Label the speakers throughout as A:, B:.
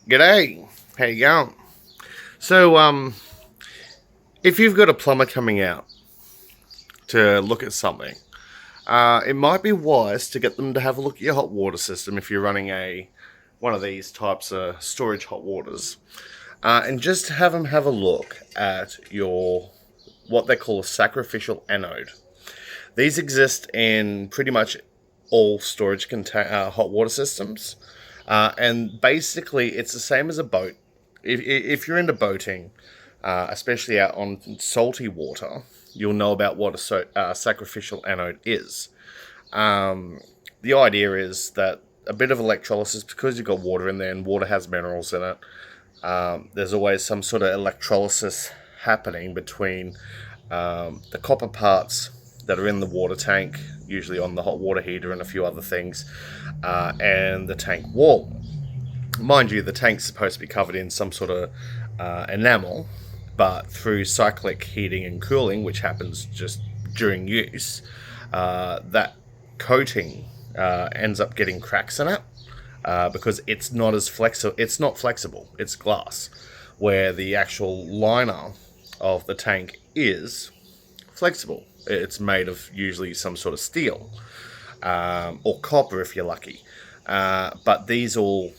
A: G'day. How you going? So, if you've got a plumber coming out to look at something, it might be wise to get them to have a look at your hot water system if you're running a one of these types of storage hot waters, and just have them have a look at your what they call a sacrificial anode. These exist in pretty much all hot water systems, and basically it's the same as a boat. If you're into boating, especially out on salty water, you'll know about what a sacrificial anode is. The idea is that a bit of electrolysis, because you've got water in there and water has minerals in it, there's always some sort of electrolysis happening between the copper parts that are in the water tank, usually on the hot water heater and a few other things, and the tank wall. Mind you, the tank's supposed to be covered in some sort of enamel, but through cyclic heating and cooling, which happens just during use, that coating ends up getting cracks in it because it's not as flexible. It's not flexible. It's glass, where the actual liner of the tank is flexible. It's made of usually some sort of steel or copper if you're lucky. But these all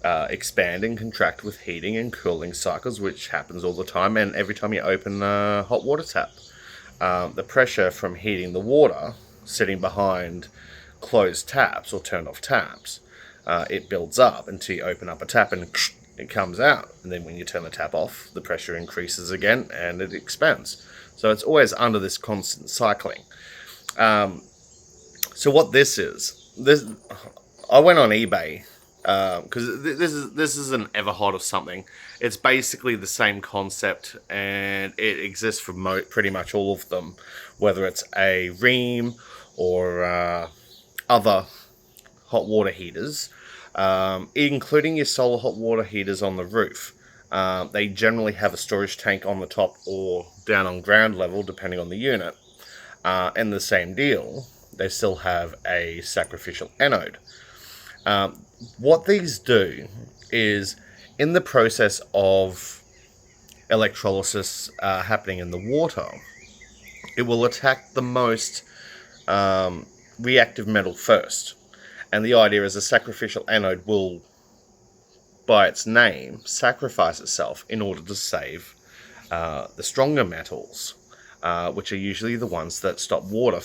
A: expand and contract with heating and cooling cycles, which happens all the time. And every time you open a hot water tap, the pressure from heating the water sitting behind closed taps or turned off taps, it builds up until you open up a tap and it comes out. And then when you turn the tap off, the pressure increases again and it expands. So it's always under this constant cycling. So what this is, I went on eBay because this is an ever hot of something. It's basically the same concept, and it exists for pretty much all of them, whether it's a ream or other hot water heaters, including your solar hot water heaters on the roof. They generally have a storage tank on the top or down on ground level, depending on the unit. And the same deal, they still have a sacrificial anode. What these do is, in the process of electrolysis happening in the water, it will attack the most reactive metal first. And the idea is a sacrificial anode will, by its name, sacrifice itself in order to save the stronger metals, which are usually the ones that stop water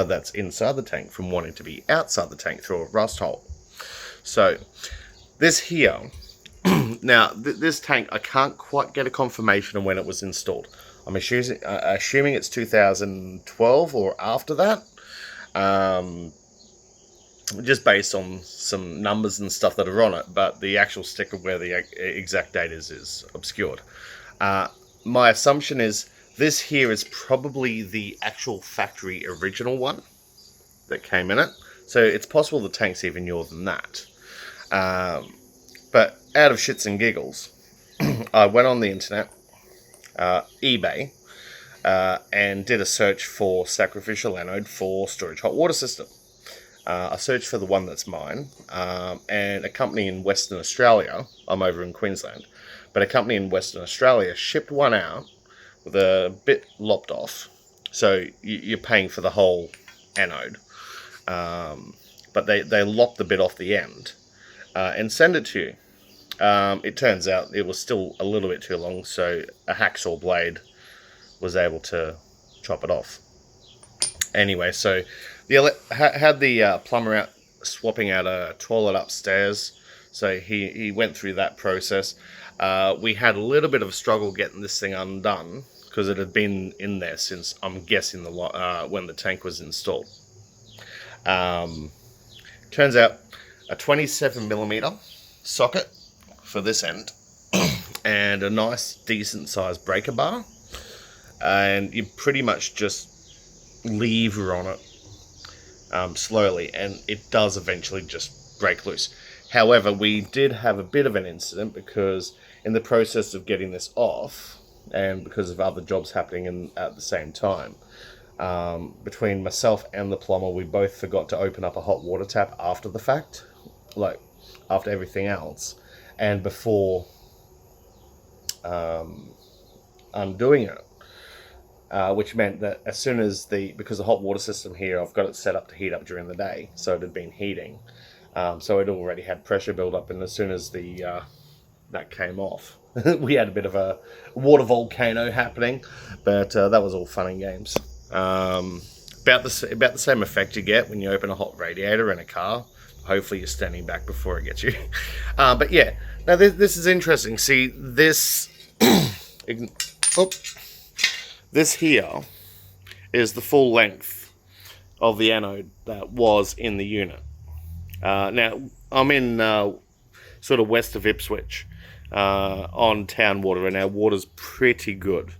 A: that's inside the tank from wanting to be outside the tank through a rust hole. So this here, now this tank, I can't quite get a confirmation of when it was installed. I'm assuming it's 2012 or after that. Just based on some numbers and stuff that are on it, but the actual sticker where the exact date is obscured. My assumption is this here is probably the actual factory original one that came in it. So it's possible the tank's even newer than that. But out of shits and giggles, I went on the internet, eBay, and did a search for sacrificial anode for storage hot water system. I searched for the one that's mine, and a company in Western Australia, I'm over in Queensland, but a company in Western Australia shipped one out with a bit lopped off, so you're paying for the whole anode, but they lopped the bit off the end and send it to you. It turns out it was still a little bit too long, so a hacksaw blade was able to chop it off. Anyway, so had the plumber out swapping out a toilet upstairs, so he went through that process. We had a little bit of a struggle getting this thing undone because it had been in there since, I'm guessing, when the tank was installed. Turns out a 27mm socket for this end and a nice decent sized breaker bar, and you pretty much just lever on it slowly, and it does eventually just break loose. However, we did have a bit of an incident because in the process of getting this off, and because of other jobs happening at the same time, between myself and the plumber, we both forgot to open up a hot water tap after the fact. Like, after everything else, and before undoing it. Which meant that as soon as because the hot water system here, I've got it set up to heat up during the day, so it had been heating. So it already had pressure build up, and as soon as that came off, we had a bit of a water volcano happening, but that was all fun and games. About the same effect you get when you open a hot radiator in a car. Hopefully you're standing back before it gets you. But yeah, now this is interesting. See, this... This here is the full length of the anode that was in the unit. Now, I'm in sort of west of Ipswich on town water, and our water's pretty good.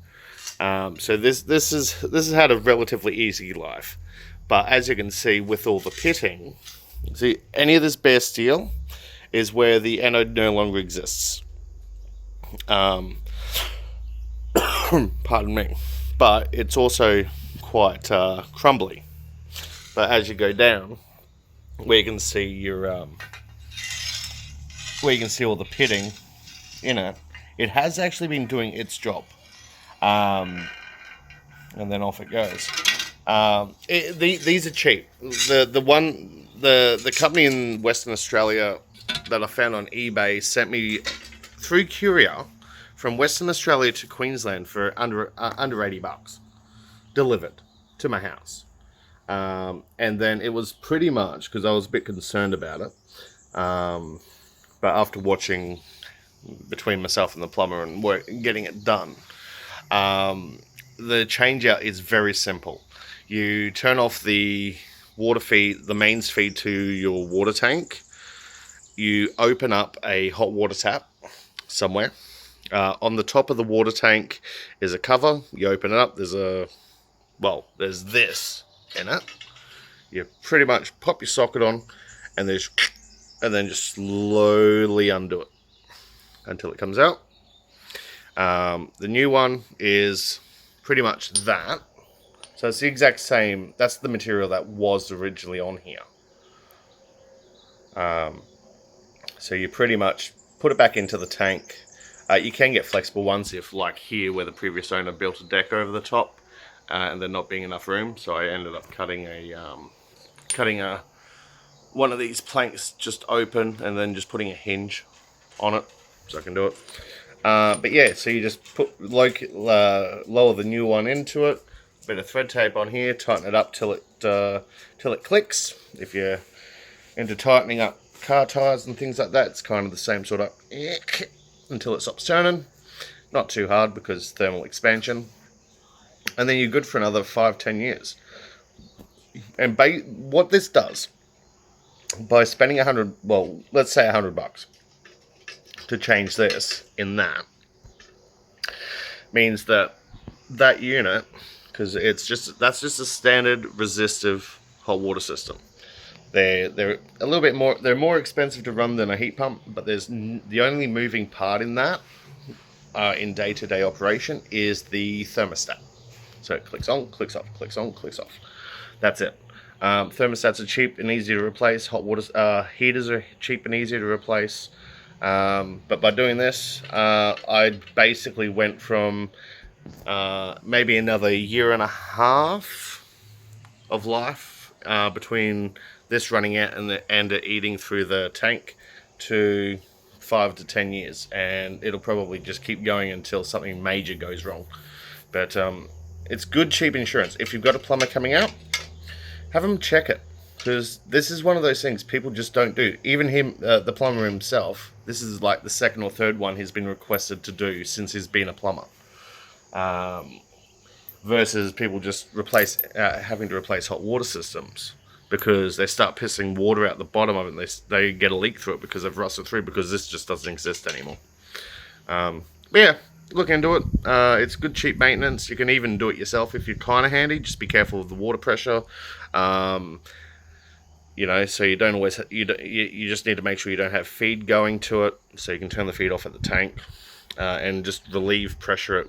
A: So this has had a relatively easy life. But as you can see, with all the pitting, see, any of this bare steel is where the anode no longer exists. Pardon me. But it's also quite crumbly. But as you go down, where you can see where you can see all the pitting in it, it has actually been doing its job. And then off it goes. These are cheap. The company in Western Australia that I found on eBay sent me through courier from Western Australia to Queensland for under $80, delivered to my house. And then it was pretty much, because I was a bit concerned about it, but after watching between myself and the plumber and getting it done, the change out is very simple. You turn off the water feed, the mains feed to your water tank. You open up a hot water tap somewhere. On the top of the water tank is a cover. You open it up. There's this in it. You pretty much pop your socket on, and then just slowly undo it until it comes out. The new one is pretty much that. So it's the exact same. That's the material that was originally on here. So you pretty much put it back into the tank. You can get flexible ones if, like here, where the previous owner built a deck over the top, and there not being enough room. So I ended up cutting one of these planks just open, and then just putting a hinge on it, so I can do it. But yeah, so you just lower the new one into it. Bit of thread tape on here, tighten it up till it clicks. If you're into tightening up car tires and things like that, it's kind of the same sort of until it stops turning. Not too hard because thermal expansion. And then you're good for another 5-10 years. And what this does, by spending let's say $100 to change this in that, means that unit, because that's just a standard resistive hot water system. They're a little bit more. They're more expensive to run than a heat pump, but there's the only moving part in that in day-to-day operation is the thermostat. So it clicks on, clicks off, clicks on, clicks off. That's it. Thermostats are cheap and easy to replace. Hot water heaters are cheap and easy to replace. But by doing this, I basically went from maybe another year and a half of life between this running out and it eating through the tank to 5 to 10 years, and it'll probably just keep going until something major goes wrong. But it's good cheap insurance. If you've got a plumber coming out, have them check it, because this is one of those things people just don't do. Even him, the plumber himself, this is like the second or third one he's been requested to do since he's been a plumber. Versus people just having to replace hot water systems because they start pissing water out the bottom of it, and they get a leak through it because they've rusted through, because this just doesn't exist anymore. But yeah, look into it. It's good cheap maintenance. You can even do it yourself if you're kind of handy. Just be careful of the water pressure. So you don't always you just need to make sure you don't have feed going to it, so you can turn the feed off at the tank and just relieve pressure at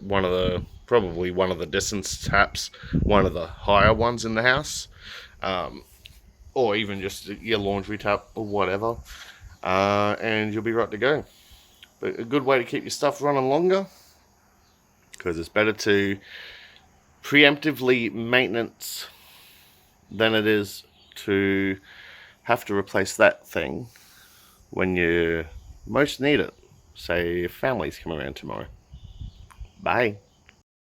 A: probably one of the distance taps, one of the higher ones in the house, or even just your laundry tap or whatever. and you'll be right to go. But a good way to keep your stuff running longer, because it's better to preemptively maintenance than it is to have to replace that thing when you most need it. Say your family's coming around tomorrow. Bye.